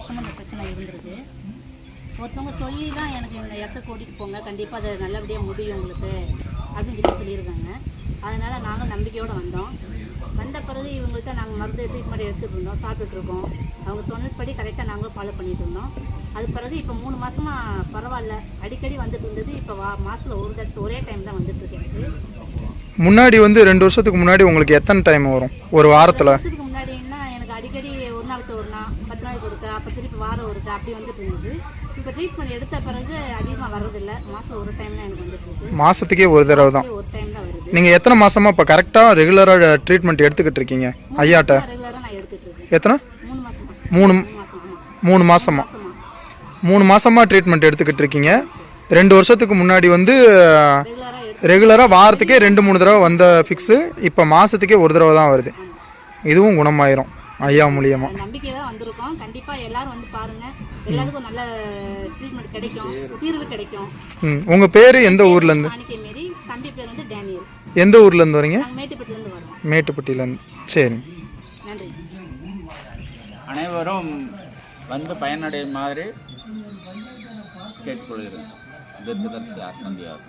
வருஷமாக இந்த பிரச்சனை இருந்திருக்கு. ஒருத்தவங்க சொல்லி தான் எனக்கு இந்த இடத்துக்கு கூட்டிகிட்டு போங்க, கண்டிப்பாக அது நல்லபடியாக முடியும் உங்களுக்கு அப்படின்னு சொல்லியிருக்காங்க. அதனால் நாங்கள் நம்பிக்கையோடு வந்தோம். வந்த பிறகு இவங்கள்ட்ட நாங்கள் மருந்து ட்ரீட்மெண்ட் எடுத்துகிட்டு இருந்தோம், சாப்பிட்டுட்ருக்கோம். அவங்க சொன்னபடி கரெக்டாக நாங்களும் ஃபாலோ பண்ணிகிட்டு இருந்தோம். அது பிறகு இப்போ 3 மாதமாக பரவாயில்ல, அடிக்கடி வந்துட்டு இருந்தது. இப்போ மாதத்தில் ஒரே டைம் தான் வந்துட்டுருக்கு எனக்கு. முன்னாடி வந்து 2 வருஷத்துக்கு முன்னாடி உங்களுக்கு எத்தனை டைம் வரும் ஒரு வாரத்தில்? 2 வருஷத்துக்கு முன்னாடின்னா எனக்கு அடிக்கடி ஒரு நாளுக்கு ஒரு நாள், 10 நாளைக்கு ஒருக்கா, அப்போ திருப்பி வாரம் ஒருக்கா அப்படி வந்துட்டு இருந்தது. இப்போ ட்ரீட்மெண்ட் எடுத்த பிறகு அதிகமாக வர்றதில்லை. மாதம் ஒரு டைம் தான் எனக்கு வந்துட்டு இருக்கு. மாதத்துக்கே ஒரு தடவை தான். ஒரு டைம் தான் வருது. நீங்கள் எத்தனை மாதமாக இப்போ கரெக்டாக ரெகுலராக ட்ரீட்மெண்ட் எடுத்துக்கிட்டு இருக்கீங்க ஐயாட்ட? ரெகுலராக நான் எடுத்துகிட்டு இருக்கேன். எத்தனை? 3 மாதமா. 3 மாதமாக 3 மாதமாக ட்ரீட்மெண்ட் எடுத்துக்கிட்டு இருக்கீங்க. 2 வருஷத்துக்கு முன்னாடி வந்து ரெகுலராக வாரத்துக்கே 2-3 தடவை வந்த ஃபிக்ஸு இப்போ மாதத்துக்கே ஒரு தடவை தான் வருது. இதுவும் குணமாயிரும் ஐயா மூலியமாக. நம்பிக்கையில் தான் வந்திருக்கோம். கண்டிப்பாக எல்லாரும் வந்து பாருங்கள், எல்லாருக்கும் நல்ல ட்ரீட்மெண்ட் கிடைக்கும், தீர்வு கிடைக்கும். உங்கள் பேர் எந்த ஊர்லேருந்து? மாணிக்க மேரி. தம்பி பேர் வந்து டேனியல். எந்த ஊர்லேருந்து வரீங்க? மேட்டுப்பட்டிலேருந்து வரோம். மேட்டுப்பட்டியிலேருந்து. சரி, நன்றி. அனைவரும் வந்து பயனடையும் மாதிரி கேட்டுக்கொள்கிறேன். தீர்க்கதரிசி ஆசந்தியார்.